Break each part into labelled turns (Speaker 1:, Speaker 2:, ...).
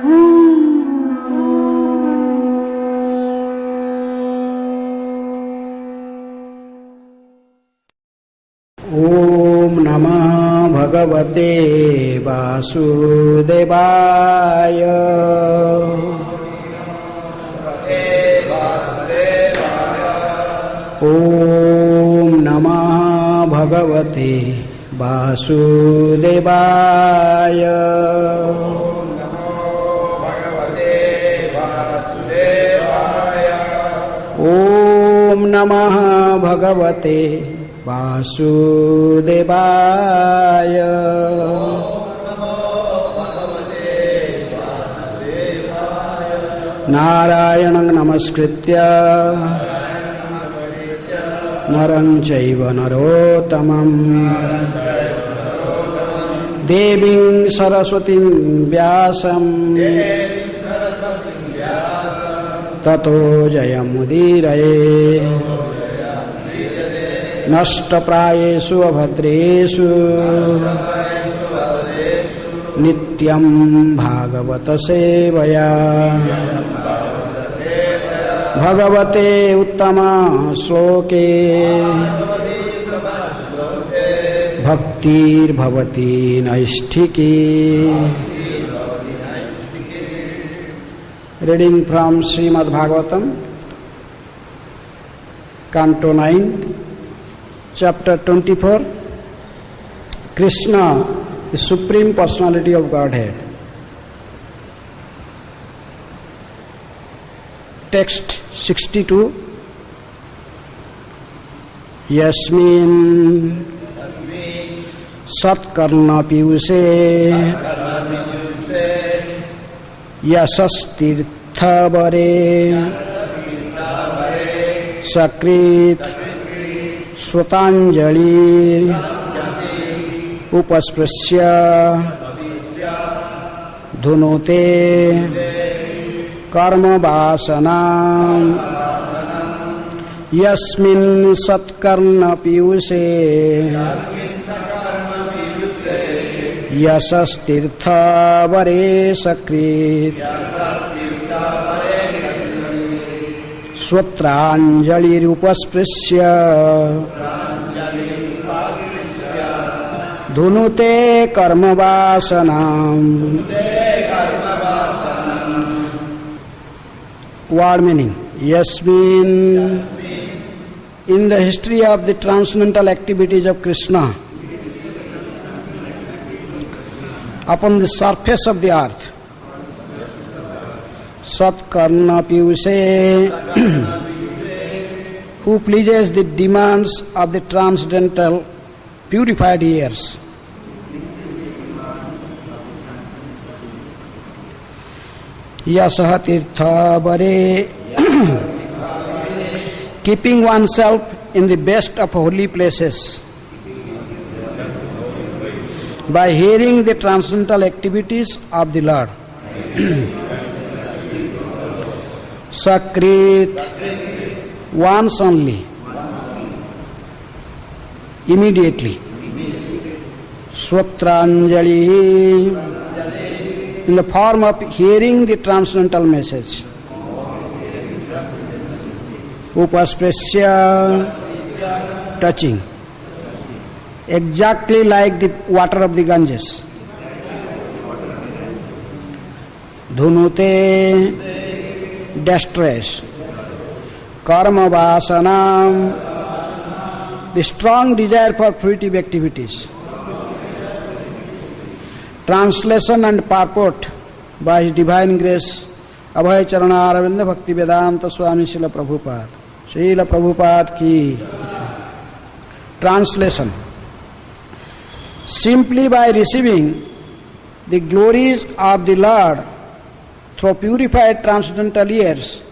Speaker 1: ओम नमः भगवते वासुदेवाय। ओम नमः भगवते वासुदेवाय। ओम नमः भगवते वासुदेवाय। नारायणं नमस्कृत्य नरं चैव नरोत्तमं देवीं सरस्वतीं व्यासं ततो जयमुदीरये। नष्टप्रायेषु अभद्रेषु नित्यं भागवत सेवया। भगवते उत्तम श्लोके भक्तिर्भवति नैष्ठिकी। Reading from Srimad Bhagavatam, Canto 9, Chapter 24, Krishna, the Supreme Personality of Godhead. Text 62. Yasmin Satkarna Piyuse Yasastirthavare Sakrit Swatanjali Upasprasya Dhunute Karma Vasanam Yasmin Satkarna Piyuse Yasastirthavare Sakrit Swatranjali Upasprasya Dhunute Karma Vasanam. Word meaning. Yasmin. In the history of the transcendental activities of Krishna upon the surface of the earth, Satkarna Piyuse, who pleases the demands of the transcendental purified ears. Yasaha Tirtha Bare, keeping oneself in the best of holy places by hearing the transcendental activities of the Lord. Sakrit, once only, immediately. Swatranjali, in the form of hearing the transcendental message. Upasprasya, touching, exactly like the water of the Ganges. Dhunute, distress. Karma vasanam, the strong desire for fruitive activities. Translation and purport by His Divine Grace Abhay Charana Aravinda Bhakti Vedanta Swami Srila Prabhupada. Srila Prabhupada ki. Translation. Simply by receiving the glories of the Lord through purified transcendental ears,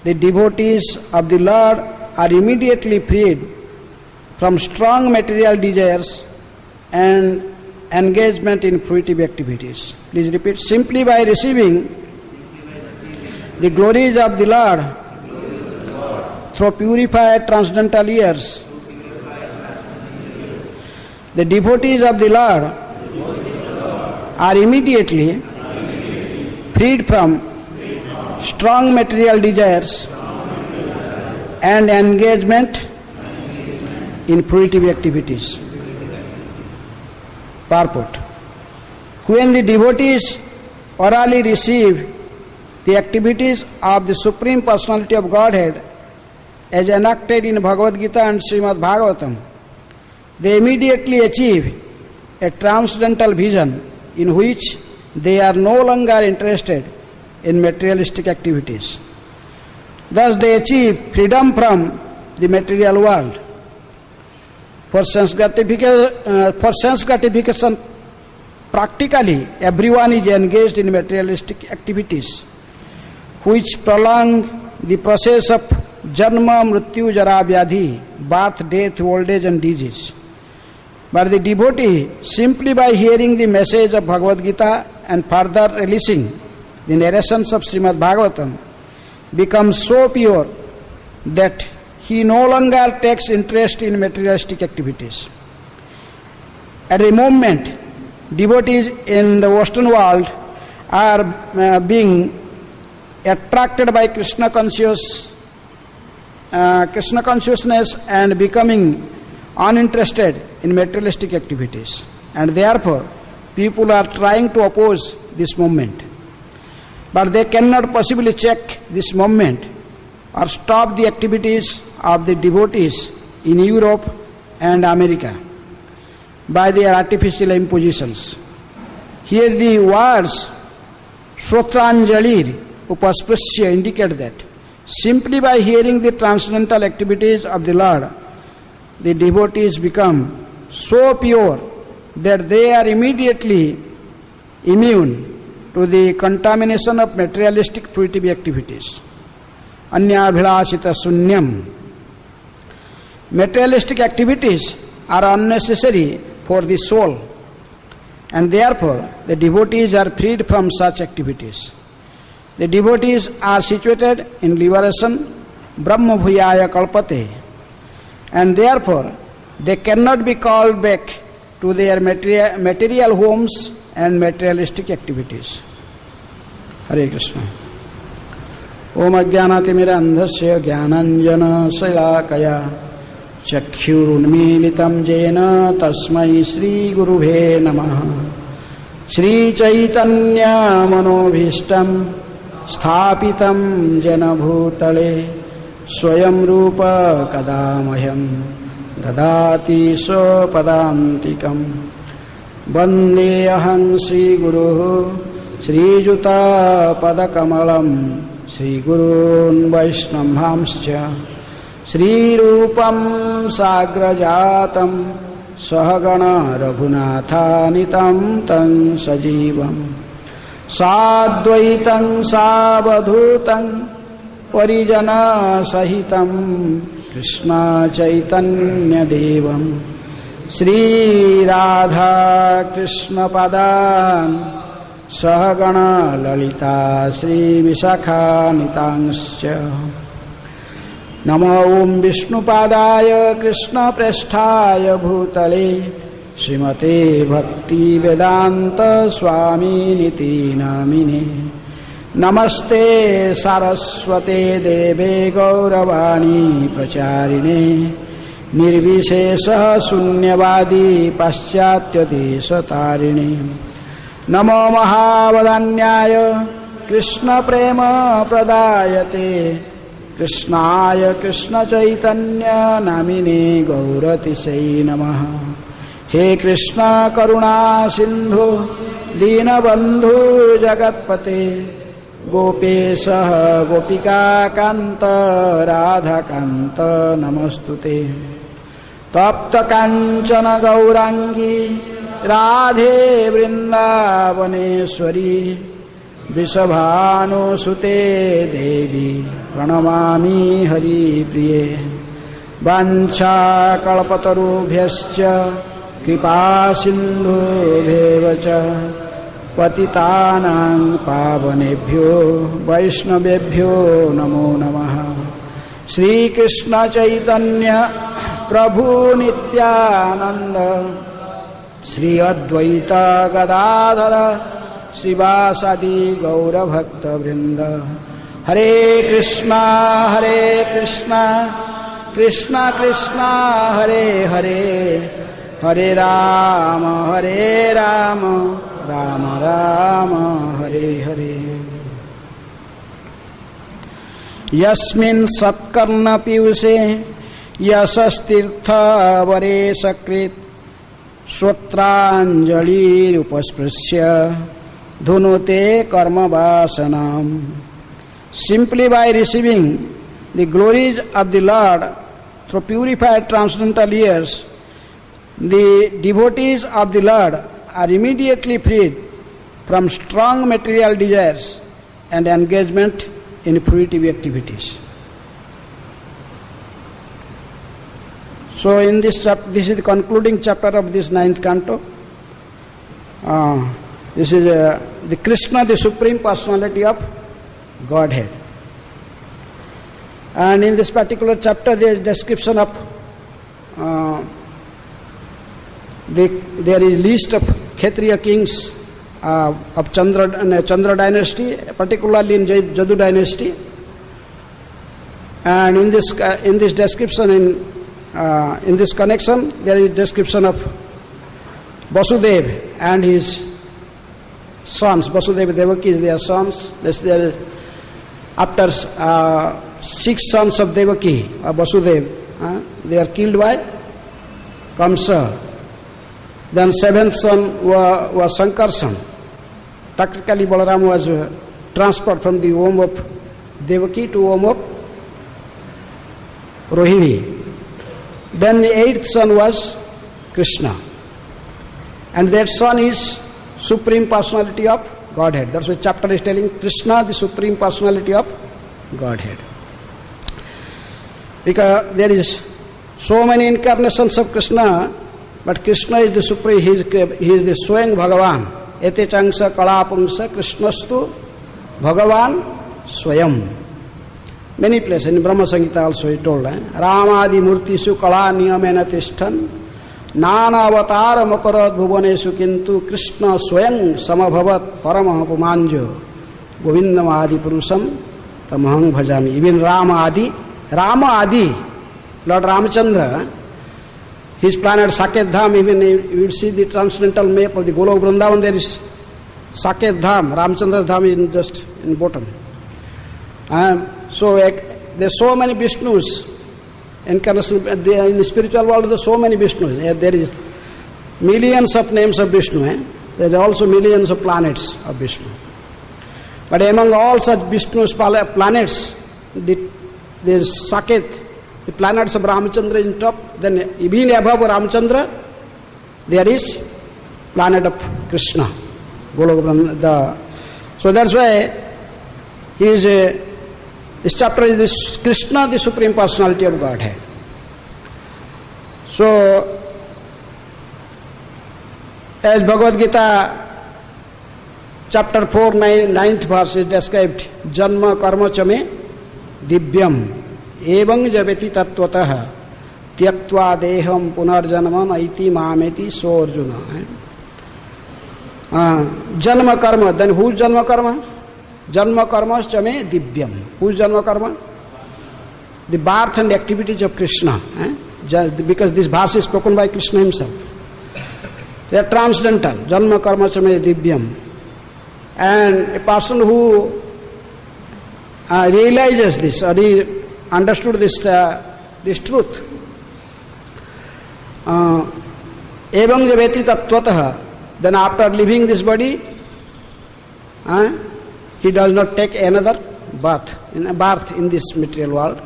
Speaker 1: the devotees of the Lord are immediately freed from strong material desires and engagement in fruitive activities. Please repeat. Simply by receiving the glories of the Lord through purified transcendental ears, the devotees of the Lord are immediately freed from strong material desires and engagement in fruitive activities. Purport. When the devotees orally receive the activities of the Supreme Personality of Godhead as enacted in Bhagavad Gita and Srimad Bhagavatam, they immediately achieve a transcendental vision in which they are no longer interested in materialistic activities. Thus they achieve freedom from the material world. For sense gratification, practically everyone is engaged in materialistic activities, which prolong the process of janma, mrityu, jara, vyadhi, birth, death, old age and disease. But the devotee, simply by hearing the message of Bhagavad Gita and further releasing the narrations of Srimad Bhagavatam, becomes so pure that he no longer takes interest in materialistic activities. At the moment, devotees in the Western world are being attracted by Krishna consciousness and becoming uninterested in materialistic activities, and therefore people are trying to oppose this movement. But they cannot possibly check this movement or stop the activities of the devotees in Europe and America by their artificial impositions. Here the words Shrotanjalir Upasprisya indicate that simply by hearing the transcendental activities of the Lord, the devotees become so pure that they are immediately immune to the contamination of materialistic fruitive activities. Anyabhilashita sunyam. Materialistic activities are unnecessary for the soul, and therefore the devotees are freed from such activities. The devotees are situated in liberation, Brahma Bhuyaya Kalpate, and therefore they cannot be called back to their material homes and materialistic activities. Hare Krishna. Om Ajnanatimidandhasya Jnananjana Salakaya Chakhyurunmilitam Jena Tasmai Sri Gurubhe Namaha. Sri Chaitanya Manobhishtam Sthapitam Jena Bhutale Swayam Rupa Kadamahyam Dadati Sopadantikam Vande Aham Sri Guru Sri Juta Padakamalam Sri Gurun Vaishnavamscha Sri Rupam Sagrajatam Sahagana Raghunathanitam Tang Sajivam Sadvaitam Savadhutam Parijana Sahitam Krishna Chaitanya Devam Sri Radha Krishna Padan Sahagana Lalita Sri Visakha Nitangscha. Namo Om Vishnu Padaya Krishna Prasthaya Bhutale Srimate Bhakti Vedanta Swami Niti Namine. Namaste Saraswate Deve Gauravani Pracharine Nirvishesha Sunyavadi Paschatya Desatarine. Namo Mahavadanyaya Krishna Prema Pradayate Krishnaya Krishna Chaitanya Namine Gauratisai Namaha. He Krishna Karuna Sindhu Dinabandhu Jagatpate Gopesha Gopika Kanta Radha Kanta Namastute. Tapta Kanchana Gaurangi Radhe Vrindavaneshwari Vrishabhanu Sute Devi Pranamami Hari Priye. Vancha Kalpatarubhyascha Kripa Sindhu Bhevacha Patitanang Pavanebhyo Vaishnavebhyo Namo Namaha. Sri Krishna Chaitanya Prabhu Nityananda Sri Advaita Gadadhara Srivasadi Gaura Bhakta Vrinda. Hare Krishna, Krishna Krishna, Hare Hare, Hare Rama, Rama Rama, Hare Hare. Yasmin Satkarna Piyuse Yasastirtha Vare Sakrit Shotranjali Upasprasya Dhunote Karma Vasanam. Simply by receiving the glories of the Lord through purified transcendental ears, the devotees of the Lord are immediately freed from strong material desires and engagement in fruitive activities. So in this chapter, this is the concluding chapter of this 9th canto. This is the Krishna, the Supreme Personality of Godhead. And in this particular chapter there is description of there is list of Kshatriya kings of Chandra dynasty, particularly in Jadu dynasty. And in this description, in this connection, there is description of Vasudeva and his sons. Vasudeva Devaki is their sons. After 6 sons of Devaki, Vasudeva, they are killed by Kamsa. Then 7th son was Sankarsan. Practically Balaram was transferred from the womb of Devaki to womb of Rohini. Then the 8th son was Krishna. And that son is Supreme Personality of Godhead. That's what chapter is telling. Krishna, the Supreme Personality of Godhead. Because there is so many incarnations of Krishna, but Krishna is the Supreme, he is the Swayam Bhagavan. Ete changsa kalapangsa Krishnastu Bhagavan Swayam. Many places, in Brahma Samhita also he told, Ramadi Murtisu Kala Niyamena Tishthan Nana Avatara Makarat Bhuvanesu Kintu Krishna Swayam Samabhavat Paramaha Pumanjo Govindam Adi Purusam Tamahang Bhajami. Even Rama Adi, Lord Ramachandra, his planet Saket Dham, even you will see the transcendental map of the Golok Vrindavan, there is Saket Dham, Ramachandra Dham is just in bottom. So there are so many Vishnus, in the spiritual world there are so many Vishnus. There is millions of names of Vishnu. There are also millions of planets of Vishnu. But among all such Vishnu's planets, there is Saket, the planets of Ramachandra in top. Then even above Ramachandra, there is planet of Krishna. So that's why he is this chapter is this Krishna, the Supreme Personality of Godhead. So, as Bhagavad Gita, chapter 4, 9th verse is described, Janma karma chame divyam evang javeti tattvataha tyaktva deham punarjanama naiti mameti so Arjuna. Janma karma, then whose Janma karma? Janma karma chame divyam. Whose Janma karma? The birth and activities of Krishna. Because this verse is spoken by Krishna himself. They are transcendental. Janma karma chame divyam. And a person who realizes this, or he understood this truth, evam javeti tattvataha, then after leaving this body, he does not take another birth in this material world.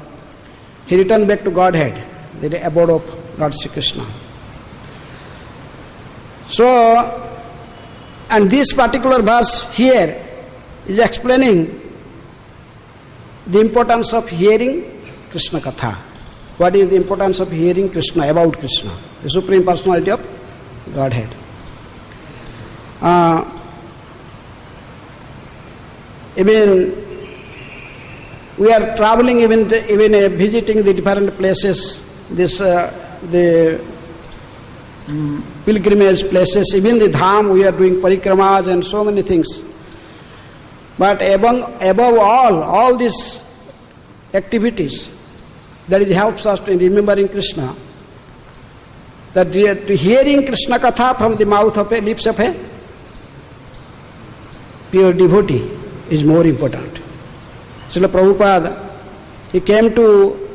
Speaker 1: He returns back to Godhead, the abode of Lord Sri Krishna. So, and this particular verse here is explaining the importance of hearing Krishna Katha. What is the importance of hearing Krishna, about Krishna, the Supreme Personality of Godhead. Even we are traveling, even visiting the different places. pilgrimage places, even the dham, we are doing parikramas and so many things. But above all these activities, that it helps us in remembering Krishna. That hearing Krishna Katha from the mouth of lips of a pure devotee is more important. Srila Prabhupada, he came to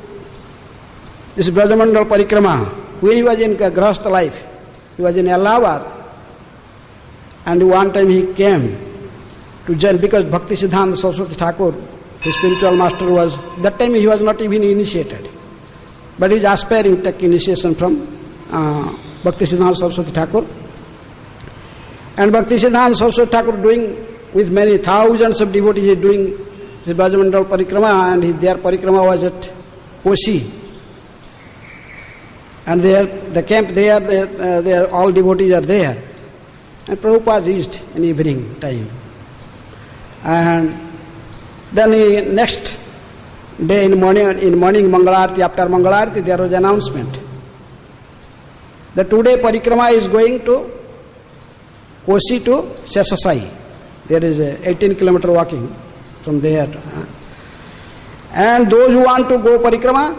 Speaker 1: this Brajamandal Parikrama when he was in Grahastha life. He was in Allahabad, and one time he came to join, because Bhakti Siddhanta Saraswati Thakur, his spiritual master, was, that time he was not even initiated, but he is aspiring to take initiation from Bhakti Siddhanta Saraswati Thakur. And Bhakti Siddhanta Saraswati Thakur doing with many thousands of devotees, he is doing the Brajamandal Parikrama, and their Parikrama was at Kosi. And there, the camp there, all devotees are there. And Prabhupada reached in evening time. And then next day in morning Mangalarti, after Mangalarti, there was an announcement that today Parikrama is going to Kosi to Sesasai. There is a 18 kilometer walking from there. And those who want to go Parikrama,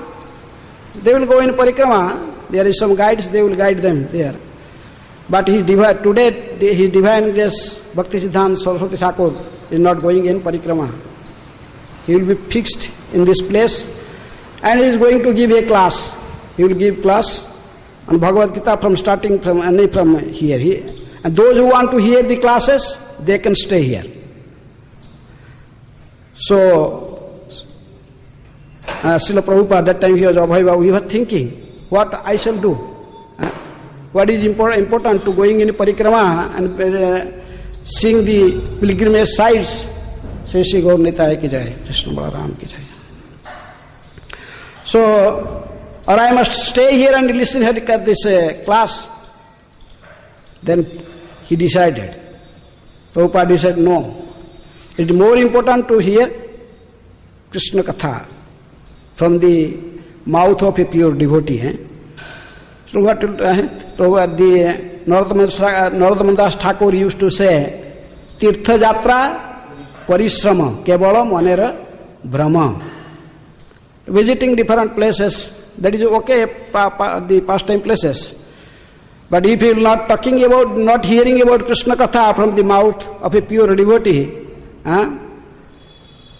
Speaker 1: they will go in Parikrama. There is some guides, they will guide them there. But today, His Divine Grace, Bhakti Siddhanta Saraswati Thakur, is not going in Parikrama. He will be fixed in this place, and he is going to give a class. He will give class on Bhagavad Gita from here. And those who want to hear the classes, they can stay here. So, Srila Prabhupada, that time he was Abhay, we were thinking, what I shall do? What is important to going in Parikrama and seeing the pilgrimage sites? Shri Shri Gaur Nitai ki jai, Krishna Balaram ki jai. So, or I must stay here and listen to this class. Then he decided. Prabhupada said, no. It is more important to hear Krishna Katha from the mouth of a pure devotee. So what Prabhupada, the Narottam Das Thakur used to say, Tirtha Jatra Parishrama Kevala Manera Brahma. Visiting different places, that is okay, the pastime places. But if you are not hearing about Krishna Katha from the mouth of a pure devotee, then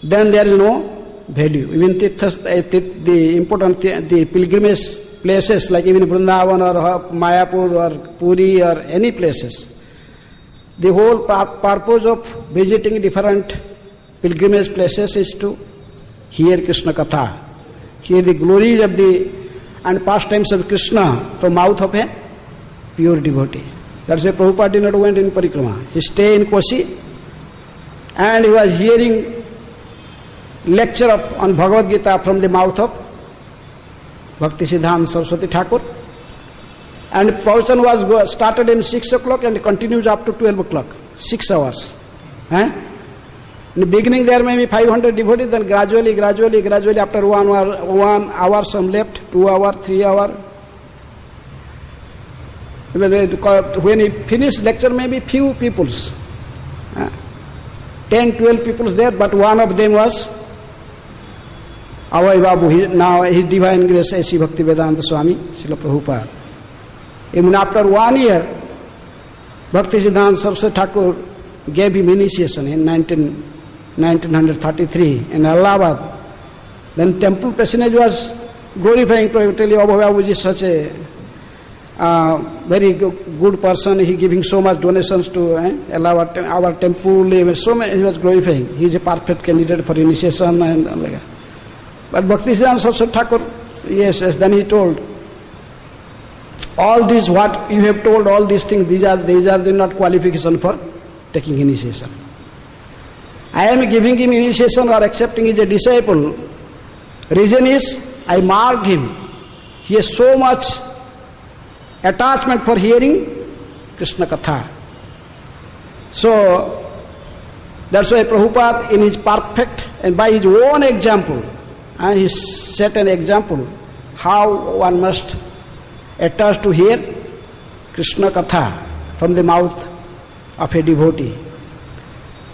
Speaker 1: there is no value. Even the important the pilgrimage places like even Vrindavan or Mayapur or Puri or any places, the whole purpose of visiting different pilgrimage places is to hear Krishna Katha, hear the glories of the and pastimes of Krishna from mouth of a pure devotee. That's why Prabhupada did not went in Parikrama. He stayed in Kosi and he was hearing lecture on Bhagavad Gita from the mouth of Bhakti Siddhanta Saraswati Thakur. And procession was started in 6 o'clock and continues up to 12 o'clock, 6 hours. In the beginning there may be 500 devotees, then gradually after 1 hour some left, 2 hour, 3 hour. When he finished lecture, maybe few peoples, 10, 12 peoples there, but one of them was Avai Babu, now His Divine Grace A.C. Bhaktivedanta Swami, Srila Prabhupada. Even after 1 year, Bhakti Siddhanta Saraswati Thakur gave him initiation in 1933 in Allahabad. Then temple personage was glorifying to tell you, Abhay Babu is such a very good person, he giving so much donations to our temple, so many, he was glorifying. He is a perfect candidate for initiation and like that. But Bhakti Siddhanta Saraswati Thakur, yes, then he told, all these what you have told, all these things, these are not qualification for taking initiation. I am giving him initiation or accepting as a disciple. Reason is, I marked him. He has so much attachment for hearing Krishna Katha. So, that's why Prabhupada in his perfect and by his own example, and he set an example how one must attach to hear Krishna Katha from the mouth of a devotee.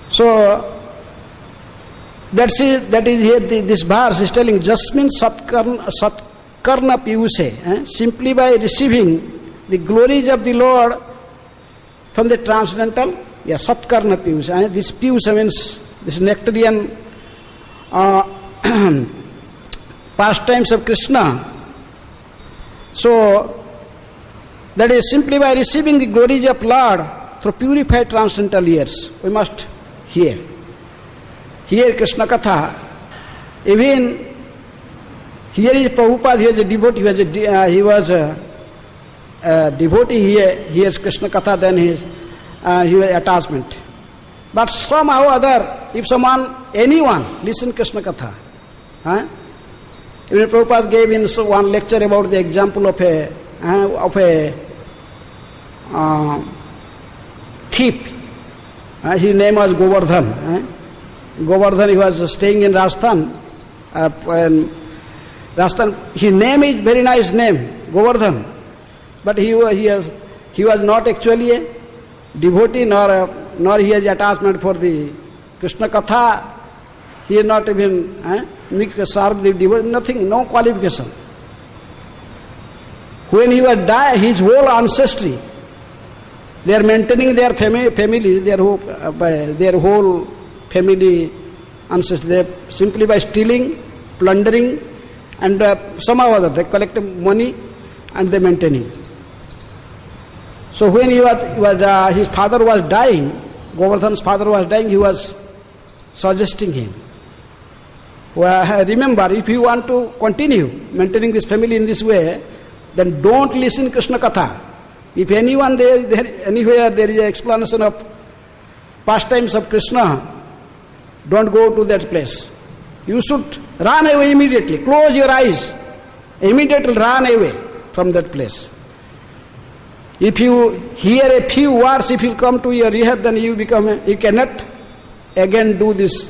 Speaker 1: So, that is here, this verse is telling, Jasmin Satkarna Piyuse, simply by receiving the glories of the Lord from the transcendental, Satkarna Piyuse. This Piyuse means this nectarian pastimes of Krishna. So, that is simply by receiving the glories of Lord through purified transcendental ears. We must hear Krishna Katha. Even here is Prabhupada, he was a devotee, he was a devotee, he hears Krishna Katha, then he was attachment. But somehow or other, if anyone listen Krishna Katha, even Prabhupada gave in one lecture about the example of a thief. His name was Govardhan. Govardhan, he was staying in Rajasthan. His name is very nice name, Govardhan. But he was not actually a devotee, nor he has attachment for the Krishna Katha. He is not even served the devotee, nothing, no qualification. When he was dying, his whole ancestry, they are maintaining their family, their whole family ancestry, simply by stealing, plundering, and somehow or other they collect money and they maintaining. So when his father was dying, Govardhan's father was dying, he was suggesting him, well, remember, if you want to continue maintaining this family in this way, then don't listen Krishna Katha. If anyone anywhere there is an explanation of pastimes of Krishna, don't go to that place. You should run away immediately. Close your eyes. Immediately run away from that place. If you hear a few words, if you come to your ear, then you cannot again do this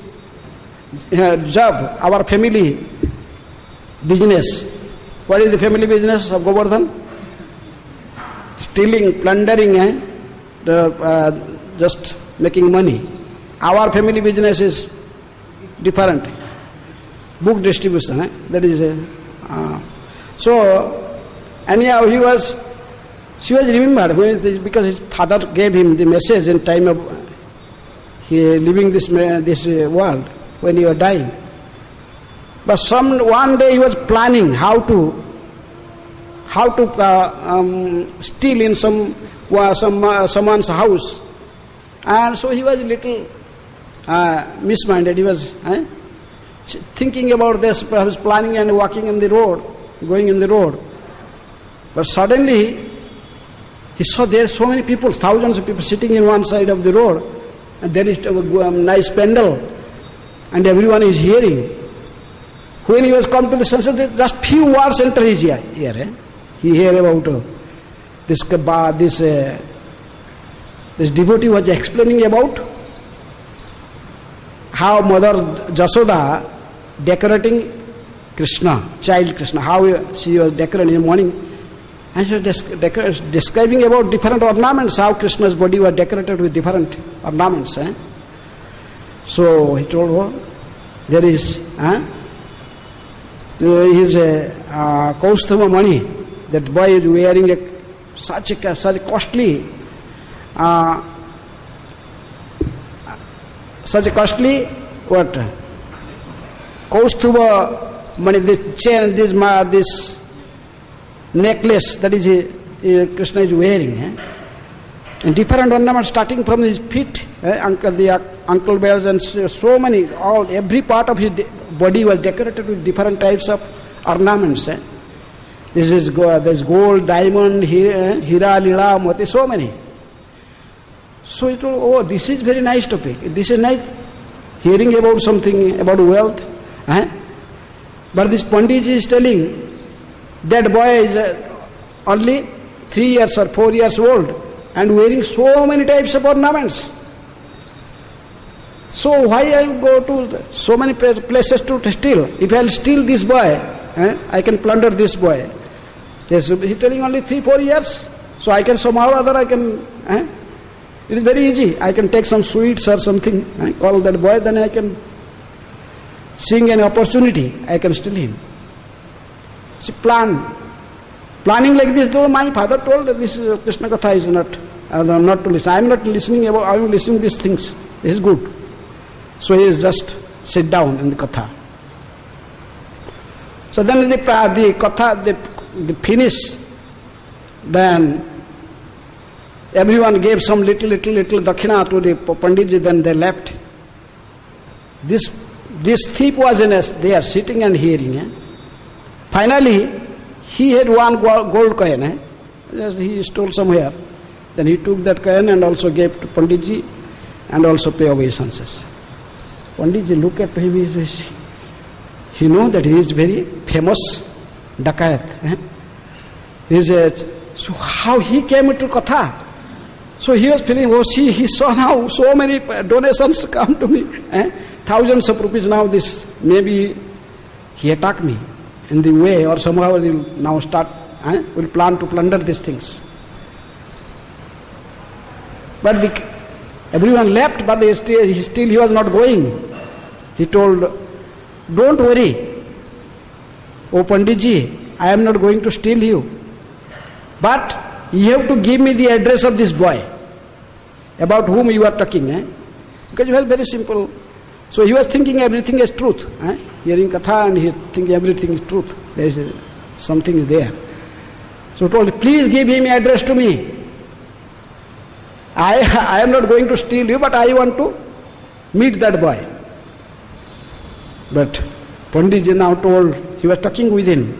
Speaker 1: job, our family business. What is the family business of Govardhan? Stealing, plundering, just making money. Our family business is different. Book distribution, that is so anyhow she was remembered because his father gave him the message in time of he leaving this world when he was dying. But one day he was planning how to steal in someone's house, and so he was a little misminded. He was thinking about this, perhaps planning and walking in the road, going in the road. But suddenly he saw there are so many people, thousands of people sitting in one side of the road, and there is a nice pendle, and everyone is hearing. When he was come to the sunset, just few words enter his ear. He heard about this devotee was explaining about how Mother Jasoda decorating Krishna, child Krishna, how she was decorating in the morning. And she was describing about different ornaments, how Krishna's body was decorated with different ornaments. So he told her, there is Kaustubha Mani, that boy is wearing such costly what? Kaustubha Mani, this chain, this necklace that is Krishna is wearing, and different ornaments starting from his feet, ankle bells, and so many, every part of his body was decorated with different types of ornaments. There's gold, diamond, hira, lila, moti, so many. So he told, this is very nice topic. This is nice, hearing about something, about wealth. But this Pandit is telling, that boy is only 3 years or 4 years old and wearing so many types of ornaments. So why I go to so many places to steal? If I'll steal this boy, I can plunder this boy. Yes, he's telling only 3-4 years. So I can somehow or other it is very easy. I can take some sweets or something, call that boy, then I can seeing an opportunity, I can steal him. See, planning like this, though my father told that this Krishna Katha is not to listen. I am not listening I am listening these things. This is good. So he is just sit down in the Katha. So then the Katha, the finish, then everyone gave some little dakshina to the Panditji, then they left. This thief was there sitting and hearing. Finally, he had one gold coin. He stole somewhere. Then he took that coin and also gave to Panditji and also pay obeisances. Panditji looked at him. He knows that he is very famous Dakayat. So how he came to Katha? So he was feeling, he saw now so many donations come to me. Thousands of rupees now, this maybe he attacked me in the way, or somehow he will now start, will plan to plunder these things. But everyone left, but he was not going. He told, don't worry, O Panditji, I am not going to steal you. But you have to give me the address of this boy about whom you are talking. Because it was very simple. So he was thinking everything is truth. Hearing Katha and he thinking everything is truth. Something is there. So he told, please give him address to me. I am not going to steal you, but I want to meet that boy. But Panditji now told, he was talking with him,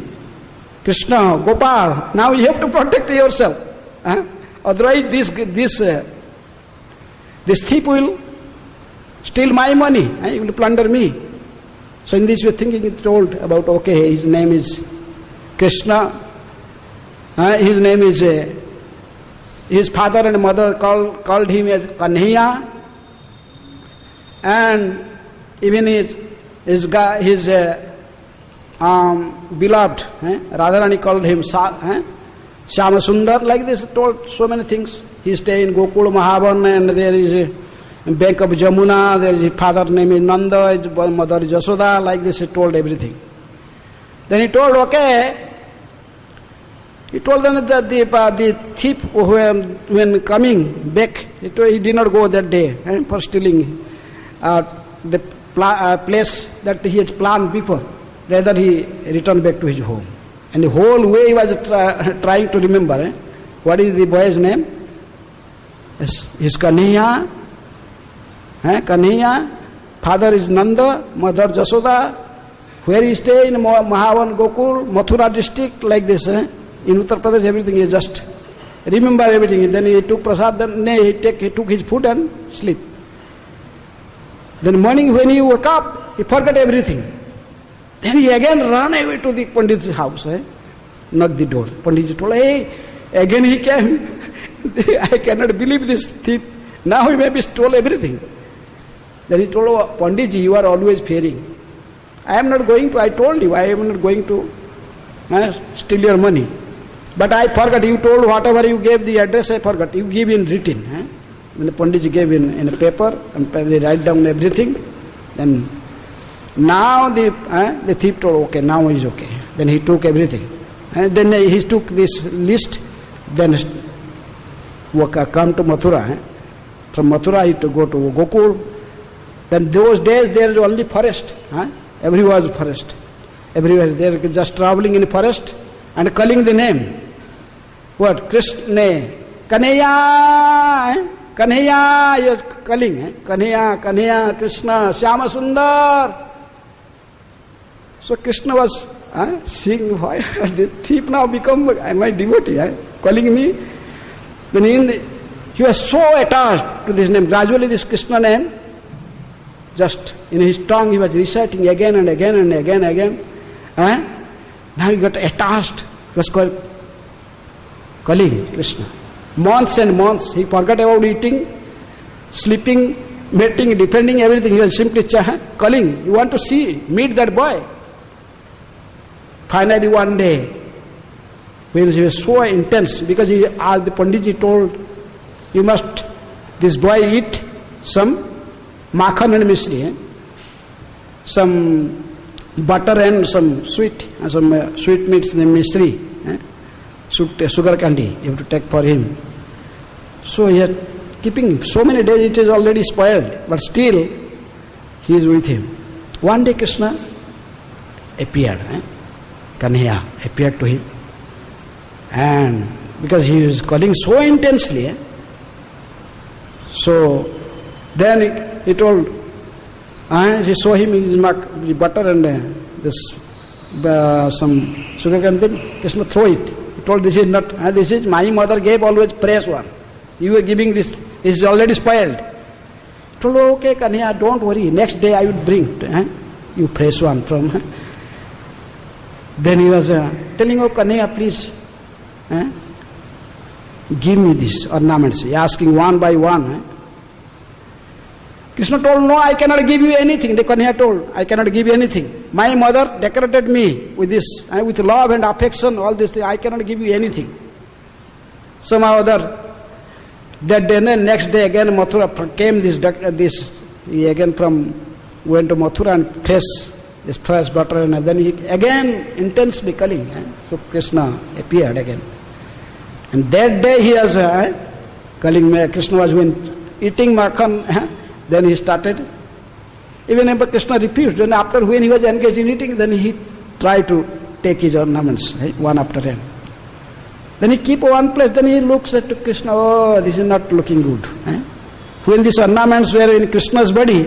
Speaker 1: Krishna, Gopal, now you have to protect yourself. Otherwise this thief will steal my money. He will plunder me. So in this way thinking, he told about, okay, his name is Krishna. His name is, his father and mother called him as Kanhaiya. And even his beloved, Radharani called him Shyama Sundar, like this, told so many things. He stayed in Gokul Mahavan, and there is a bank of Jamuna, there is his father name is Nanda, his mother is Jasoda, like this he told everything. Then he told, okay, he told them that the thief when coming back, he did not go that day for stealing the place that he had planned before. Rather he returned back to his home. And the whole way he was trying to remember, what is the boy's name? His Kanhaiya. Kanhaiya, father is Nanda, mother Jasoda. Where he stay in Mahavan Gokul, Mathura district, like this. In Uttar Pradesh, everything he just remember everything. Then he took prasad, then he took his food and sleep. Then morning when he woke up, he forgot everything. Then he again ran away to the Pandit's house, knocked the door. Panditji told, hey, again he came. I cannot believe this thief. Now he maybe stole everything. Then he told, Panditji, you are always fearing. I am not going to, I told you, I am not going to steal your money. But I forgot, you told whatever you gave the address, I forgot. You give in written. When the Panditji gave in a paper, and they write down everything, then now the thief told, okay, now he is okay. Then he took everything. And then he took this list, then come to Mathura. From Mathura he to go to Gokul. Then those days there is only forest. Everywhere was forest. Everywhere they are just traveling in the forest and calling the name. What? Krishna. Kanhaiya. Kanhaiya, he was calling. Kanhaiya, Kanhaiya, Krishna, Shyama Sundar. So Krishna was seeing, why the thief now become my devotee, calling me. Then he was so attached to this name. Gradually this Krishna name, just in his tongue he was reciting again and again and again and again. Now he got attached. He was calling Krishna. Months and months he forgot about eating, sleeping, mating, defending everything. He was simply calling. You want to meet that boy. Finally one day, when he was so intense, because the Panditji told, you must, this boy eat some makhan and misri, some butter and some sweet meats and misri, sugar candy you have to take for him. So he is keeping so many days, it is already spoiled, but still he is with him. One day Krishna appeared, Kanhaiya appeared to him, and because he was calling so intensely, so then he told, he saw him his butter and this some sugar cane, then Krishna throw it. He told, this is not, this is my mother gave always fresh one. You are giving this, it is already spoiled. He told, okay Kanhaiya, don't worry, next day I will bring you fresh one from. Then he was telling, oh Kanhaiya, please give me these ornaments, asking one by one. Krishna told, no, I cannot give you anything. The Kanhaiya told, I cannot give you anything. My mother decorated me with this, with love and affection, all this thing. I cannot give you anything. Somehow or other, that day, next day again Mathura came this he again went to Mathura and fresh butter, and then he again intensely calling. So Krishna appeared again. And that day he was calling, Krishna was eating makhan, then he started, even if Krishna refused, then after when he was engaged in eating, then he tried to take his ornaments, one after one. Then he keep one place, then he looks at Krishna, oh, this is not looking good. When these ornaments were in Krishna's body,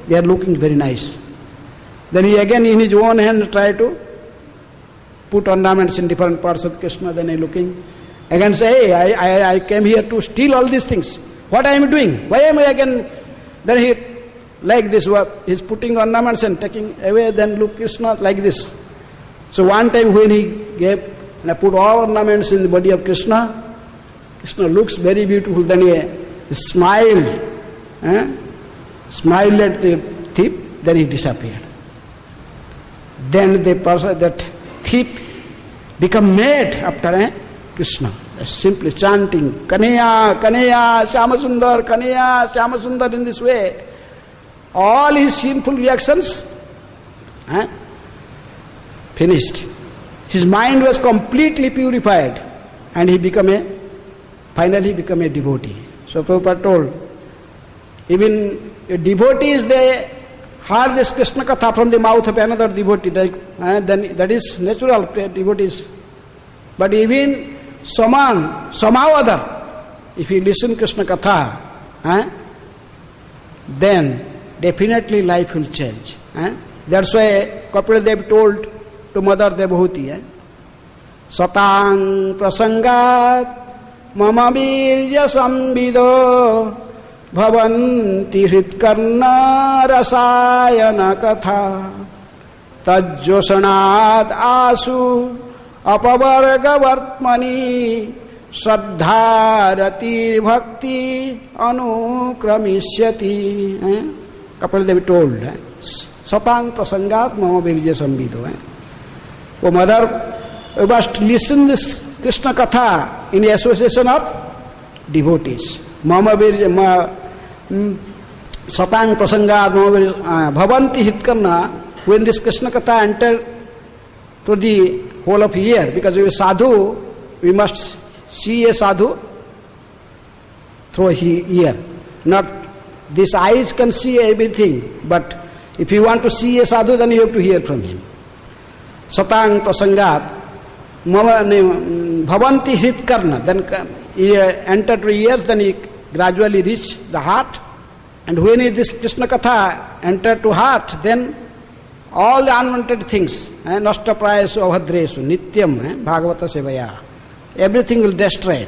Speaker 1: they are looking very nice. Then he again in his own hand tried to put ornaments in different parts of Krishna, then he looking, again say, hey, I came here to steal all these things. What I am doing? Why am I again? Then he, like this, he's putting ornaments and taking away, then look Krishna like this. So one time when he gave, and I put all ornaments in the body of Krishna, Krishna looks very beautiful, then he smiled, smiled at the thief, then he disappeared. Then the person, that thief become mad after Krishna, simply chanting, Kanhaiya, Kanhaiya, Shyamasundar, Kanhaiya, Shyamasundar, in this way. All his sinful reactions finished. His mind was completely purified, and he finally became a devotee. So Prabhupada told, even devotees, they heard this Krishna Katha from the mouth of another devotee, then that is natural, devotees. But even somehow other, if you listen Krishna Katha, then definitely life will change. That's why Kapila Dev told to Mother Devhuti, Satang prasangat mama virya samvido bhavanti hritkarna rasayana katha tajjosanad asu apavarga vartmani Shraddharati bhakti anukramishyati. Kapila Devi told, Satang prasangat mama virya samvido. Oh mother, you must listen this Krishna Katha in the association of devotees. Mama virya, Satang prasangat mama virya, bhavanti hitkarna. When this Krishna Katha entered to the whole of year, because we are sadhu, we must see a sadhu through ear. Not these eyes can see everything, but if you want to see a sadhu, then you have to hear from him. Satang prasangat bhavanti hritkarna. Then he entered to ears, then he gradually reached the heart. And when this Krishna Katha entered to heart, then all the unwanted things, nashta prayasu avhadresu nityam bhagavata sevaya, everything will destroy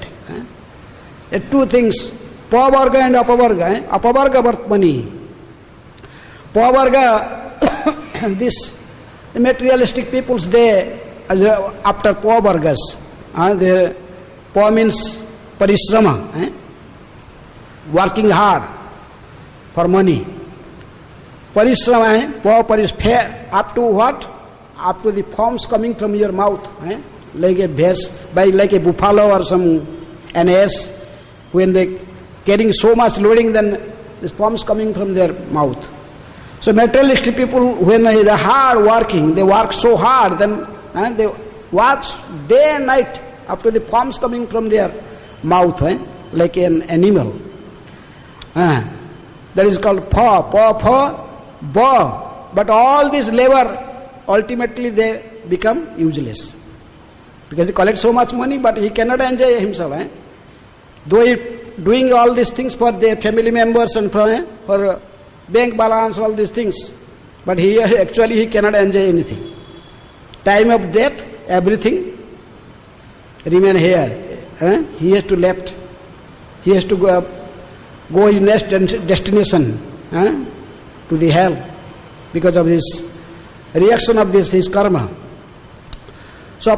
Speaker 1: it. Two things, pavarga and apavarga. Apavarga vartmani. Pavarga, this materialistic peoples, they, after pavargas, their pa means parishrama, working hard for money. Parishrama, up to what? Up to the forms coming from your mouth. like a bhais, by like a buffalo or an ass, when they carrying so much loading, then the sperms coming from their mouth. So materialistic people, when they are hard working, they work so hard, then they work day and night up to the sperms coming from their mouth, like an animal. That is called pa, but all this labor, ultimately they become useless. Because he collects so much money, but he cannot enjoy himself. Though he doing all these things for their family members and for bank balance, all these things, but he cannot enjoy anything. Time of death, everything remain here. He has to left. He has to go his next destination, to the hell, because of this reaction of his karma. So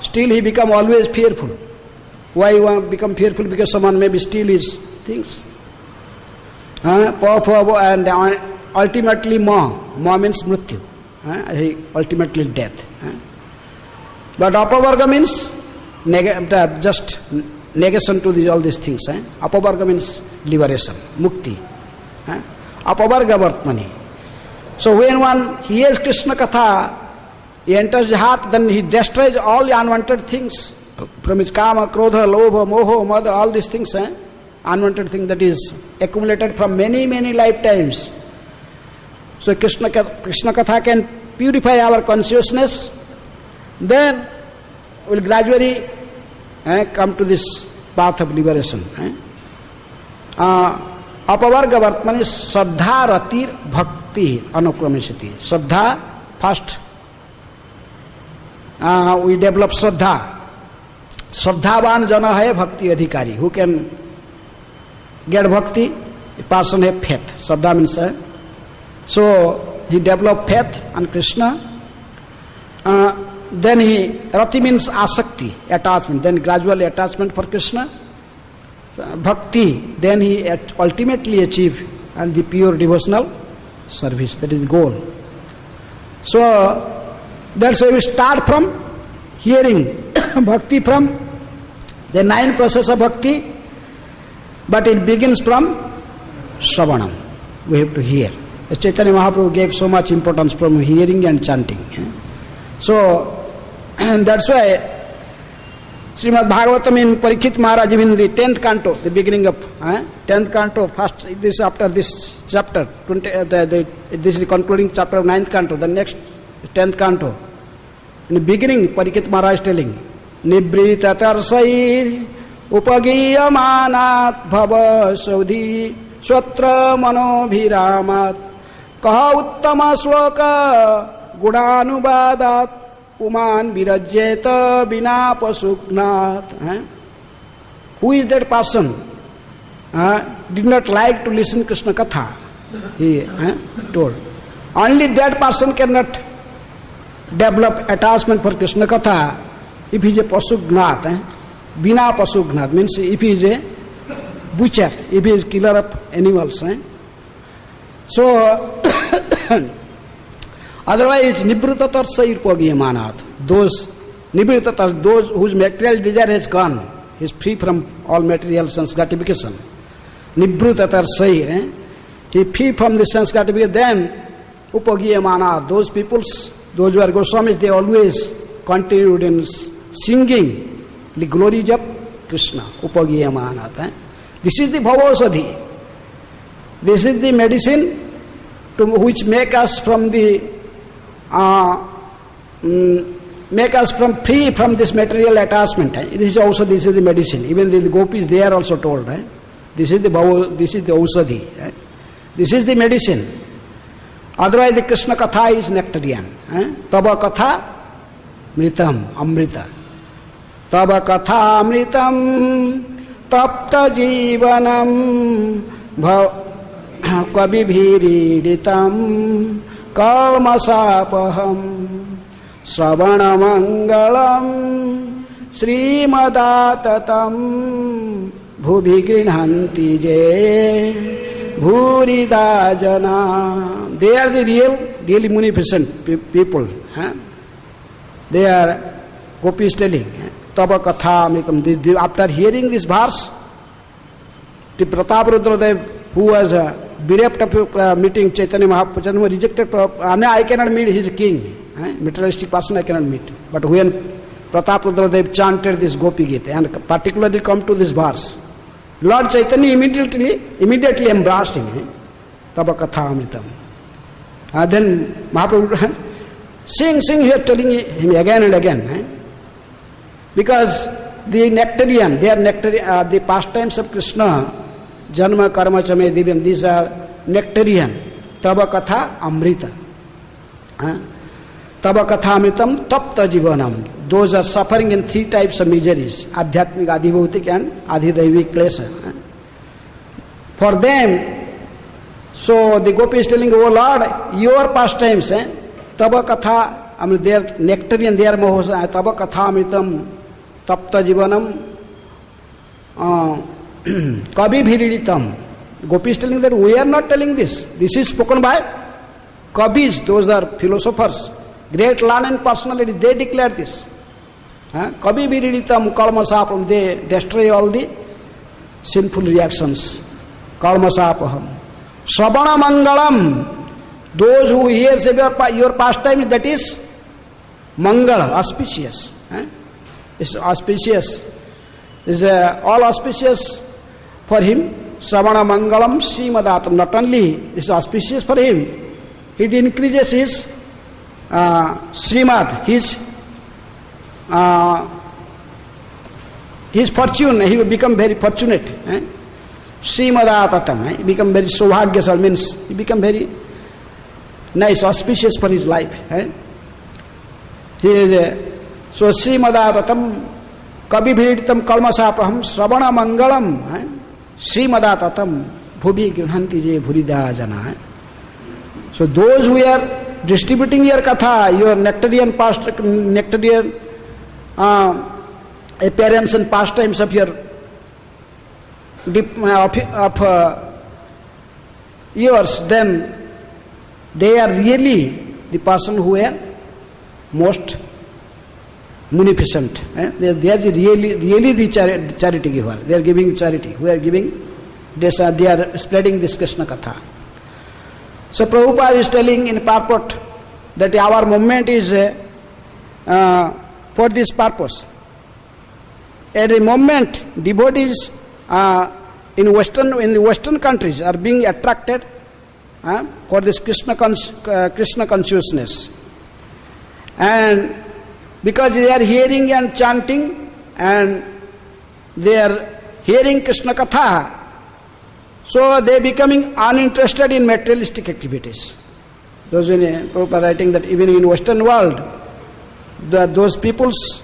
Speaker 1: still he become always fearful. Why you want to become fearful? Because someone maybe steal his things. And ultimately ma means mrityu. Ultimately death. But apavarga means just negation to all these things. Apavarga means liberation, mukti. Apavarga vartmani. So when one hears Krishna Katha, he enters the heart, then he destroys all the unwanted things from his kama, krodha, lobha, moho, mada, all these things, unwanted thing that is accumulated from many, many lifetimes. So Krishna Katha can purify our consciousness, then we will gradually come to this path of liberation. Apavarga vartmani saddha ratir bhakti anukramisiti. Saddha, first we develop Shraddha. Shraddhavan jana hai bhakti adhikari. Who can get bhakti? A person have faith. Shraddha means so he developed faith on Krishna. Then Rati means asakti, attachment. Then gradually attachment for Krishna. So, bhakti. Then he ultimately achieve and the pure devotional service. That is the goal. So that's why we start from hearing bhakti from the 9 process of bhakti, but it begins from Shravanam. We have to hear. As Chaitanya Mahaprabhu gave so much importance from hearing and chanting. So, and that's why Srimad Bhagavatam in Parikshit Maharaj, in the 10th canto, the beginning of 10th canto, first, this after this chapter, this is the concluding chapter of 9th canto, the next 10th canto. In the beginning, Parikshit Maharaj is telling, Nibrita tarsair upagiyamanat bhava saudhi swatra manobhiramat kaha uttama swaka gudanubadat puman virajyeta bina pasugnat. Who is that person? Did not like to listen Krishna Katha, he told. Only that person cannot develop attachment for Krishna Katha if he is a pasugnat. Bina pasugnat means if he is a butcher, if he is killer of animals. So otherwise nibrutatarsa irpagiyamanat. Those nibrutatar, those whose material desire has gone, he is free from all material sense gratification. Nibrutatarsa, he is free from the sense gratification. Then upagiyamanat, those peoples, those who are Goswamis, they always continued in singing the glories of Krishna. Upagiyamanat. This is the bhavasadhi. This is the medicine to which make us from the make us from free from this material attachment. This is the medicine. Even the gopis, they are also told. This is the ausadhi. This is the medicine. Otherwise the Krishna Katha is nectarian. Tava Katha mritam, amrita. Tava Katha amritam tapta jivanam kabibhiriditam kalmasapaham Sravana mangalam Srimadatam bhubi grinhanti je bhurida jana. They are the really munificent people. they are, Gopi is telling, Tava Katha Amritam. After hearing this verse, the Pratap Rudradev, who was bereft of meeting Chaitanya Mahaprabhu, rejected, I cannot meet his king. Materialistic person I cannot meet. But when Pratap Rudradev chanted this Gopi Gita and particularly come to this verse, Lord Chaitanya immediately embraced him. Tava Katha Amritam. Then Mahaprabhu, sing, he is telling him again and again. Because the nectarian, the pastimes of Krishna, Janma, Karma, Chame, Divyam, these are nectarian. Tava Katha Amrita. Tava Katha Amritam Tapta Jivanam. Those are suffering in three types of miseries: Adhyatmik, Adhibhautik and Adhidaivik klesha. For them, so the Gopi is telling, oh Lord, your pastimes, Tava Katha, I mean, they are nectarian, they are Mahosa, Tava Katha Amritam Tapta Jivanam Kavi Bhiriditam. Gopi is telling that we are not telling this. This is spoken by Kavis, those are philosophers, great learned personalities, they declare this. Kavi Bhiriditam Kalmasapam, they destroy all the sinful reactions. Kalmasapaham. Sravana Mangalam, those who hear your pastime, that is Mangala, auspicious. It's auspicious. Is all auspicious for him. Sravana Mangalam Srimadatam. Not only is auspicious for him, it increases his Srimad, his fortune. He will become very fortunate. Srimadatam. He become very Saubhagyasal, means he become very nice, auspicious for his life. He is so Srimadatam Kavi Bhiriditam Kalmasapaham Sravana Mangalam Srimadatam Bhubi Grinhanti Je Bhurida Jana. So those who are distributing your katha, your nectarian appearance and pastimes of your yours, then they are really the person who are most munificent. They are really the charity giver. They are giving charity. Who are giving this? They are spreading this Krishna Katha. So Prabhupada is telling in purport that our movement is for this purpose. At the moment, devotees in the Western countries are being attracted for this Krishna consciousness, and because they are hearing and chanting and they are hearing Krishna Katha, so they are becoming uninterested in materialistic activities. Those in Prabhupada writing that even in Western world, those peoples,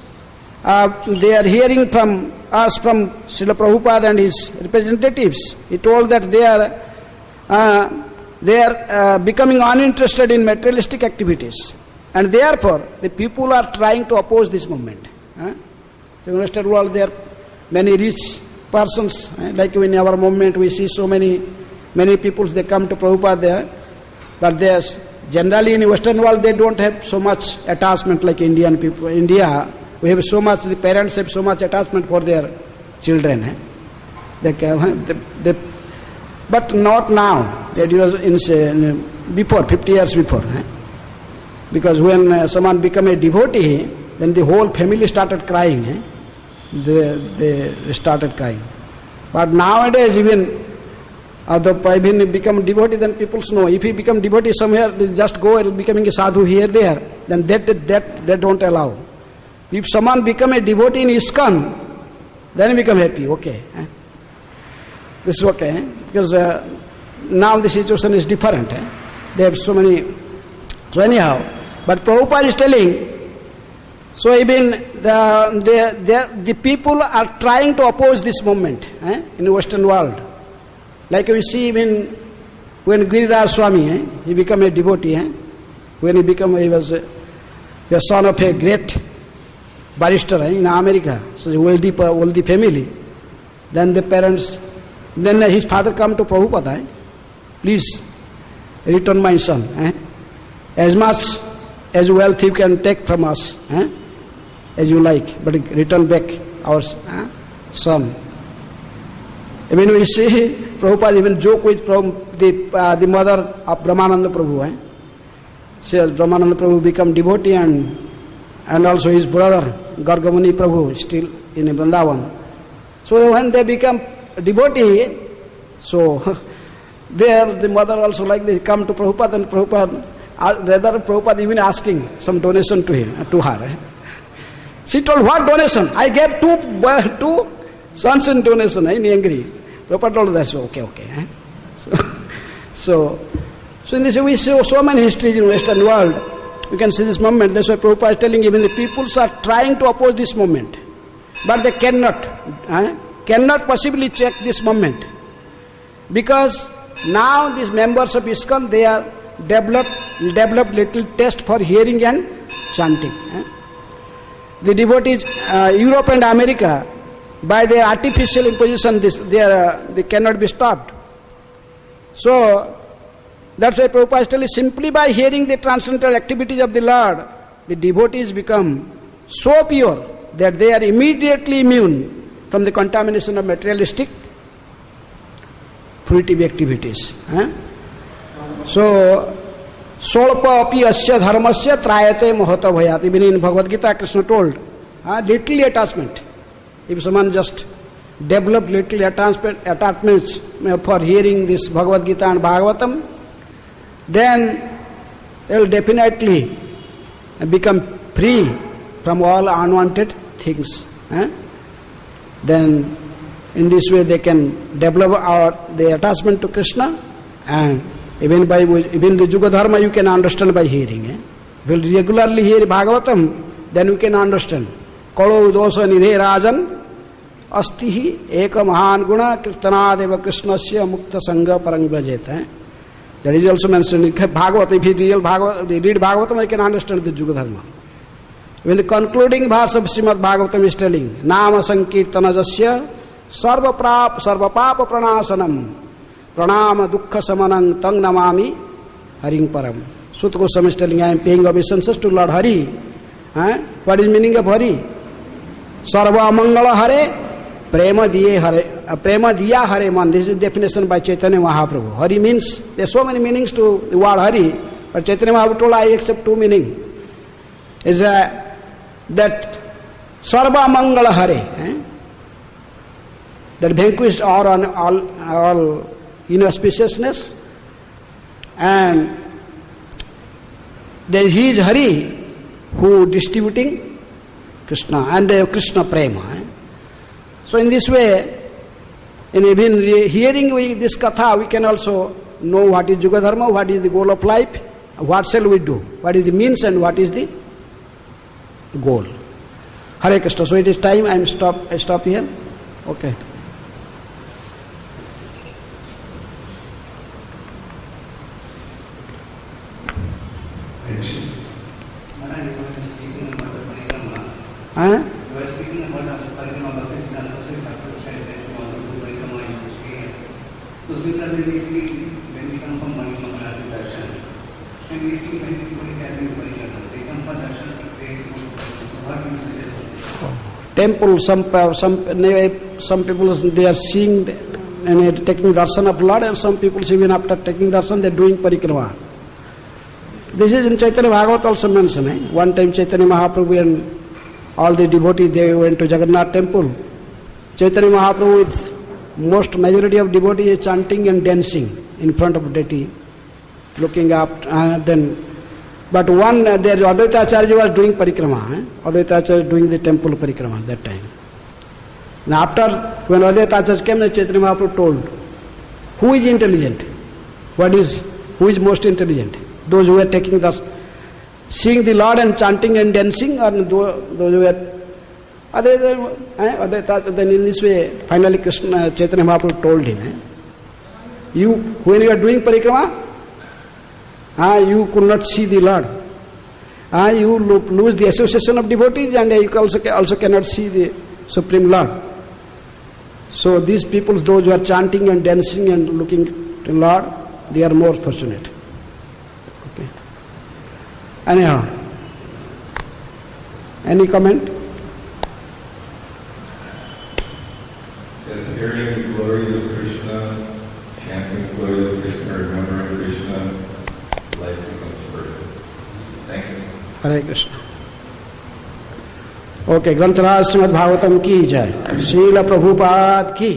Speaker 1: they are hearing from us, from Srila Prabhupada and his representatives. He told that they are becoming uninterested in materialistic activities, and therefore the people are trying to oppose this movement. So in Western world there are many rich persons, like in our movement we see so many people, they come to Prabhupada there, but they are generally in Western world they don't have so much attachment like Indian people. India, we have so much, the parents have so much attachment for their children. But not now. That was before, 50 years before. Because when someone became a devotee, then the whole family started crying. They started crying. But nowadays, even when he become devotee, then people know. If he become devotee somewhere, they just go becoming a sadhu here, there. Then that they don't allow. If someone become a devotee in ISKCON, then he become happy. Okay. This is okay. Because now the situation is different. They have so many. So anyhow, but Prabhupada is telling, so even the people are trying to oppose this movement in the Western world. Like we see even when Giriraj Swami, he became a devotee. When he was the son of a great barrister in America, so a wealthy family. Then the parents, then his father come to Prabhupada, please return my son. As as wealth you can take from us, as you like, but return back our son. Even we see Prabhupada even joke with the mother of Brahmananda Prabhu. Says Brahmananda Prabhu become devotee and also his brother Gargamuni Prabhu still in Vrindavan. So when they become devotee, so there the mother also like they come to Prabhupada, and Prabhupada even asking some donation to her. She told, what donation? I gave two sons in donation. In angry. Prabhupada told that, so okay. So in this way we see so many histories in Western world. You can see this movement. That's why Prabhupada is telling even the peoples are trying to oppose this movement, but they cannot possibly check this movement, because now these members of ISKCON, they are developed little taste for hearing and chanting. The devotees, Europe and America, by their artificial imposition, they cannot be stopped. So that's why Prabhupada is telling, simply by hearing the transcendental activities of the Lord, the devotees become so pure that they are immediately immune from the contamination of materialistic fruitive activities. So, solpa api asya dharmasya trayate mahata bhayat. Even in Bhagavad Gita, Krishna told, little attachment. If someone just develop little attachments for hearing this Bhagavad Gita and Bhagavatam, then they will definitely become free from all unwanted things. Then in this way they can develop the attachment to Krishna, and even the Juga Dharma you can understand by hearing. If you regularly hear Bhagavatam, then you can understand. Kalo dosa nidhe rajan astihi eka mahan guna kirtanadeva krishnasya mukta sangha parang brajeta. That is also mentioned in Bhagavatam. If you read Bhagavatam, you can understand the Juga Dharma. When the concluding verse of Srimad Bhagavatam is telling, Nama Sankirtana Jasya Sarva Papa Pranasanam Pranama Dukkha Samanang Tang Namami Haring Param. Sutta Goswami is telling, I am paying obeisances to Lord Hari. What is meaning of Hari? Sarva Mangala Hare Prema Diya Hare Man. This is the definition by Chaitanya Mahaprabhu. Hari means, there are so many meanings to the word Hari, but Chaitanya Mahaprabhu told, I accept two meanings. Is that Sarva Mangala Hare, that vanquished all inauspiciousness, and then he is Hari who distributing Krishna and the Krishna Prema. So in this way, in even hearing this katha, we can also know what is Juga Dharma, what is the goal of life, what shall we do, what is the means and what is the goal. Hare Krishna. So it is time, I stop here. Okay.
Speaker 2: You are speaking about the Parikramma of Krishna, Sasha Thakur said that you want to do Parikramma in Kushkiya. So similarly we see when we come from Manikamala to Darshan, and we see many people carrying Parikramma. They come for Darshan, but they go to Darshan. So what do you suggest for them?
Speaker 1: Temple, some people they are seeing and taking darshan of Lord, and some people even after taking darshan they are doing Parikrama. This is in Chaitanya Bhagavat also mentioned. One time Chaitanya Mahaprabhu and all the devotees, they went to Jagannath temple. Chaitanya Mahaprabhu with most majority of devotees chanting and dancing in front of deity, looking up. But one, there Advaita Acharya was doing Parikrama. Advaita Acharya was doing the temple Parikrama that time. Now after, when Advaita Acharya came, the Chaitanya Mahaprabhu told, who is intelligent? Who is most intelligent? Those who are taking the seeing the Lord and chanting and dancing, or those who were then in this way, finally Krishna Chaitanya Mahaprabhu told him, when you are doing Parikrama, you could not see the Lord. You lose the association of devotees, and you also cannot see the Supreme Lord. So these people, those who are chanting and dancing and looking to Lord, they are more fortunate. Okay. Anyhow, Any comment?
Speaker 3: Yes, hearing the glories of Krishna, chanting the glories of Krishna, remembering Krishna, life becomes perfect. Thank you.
Speaker 1: Hare Krishna. Okay, ग्रंथराज श्रीमद् भागवतम की जय, श्रील प्रभुपाद की।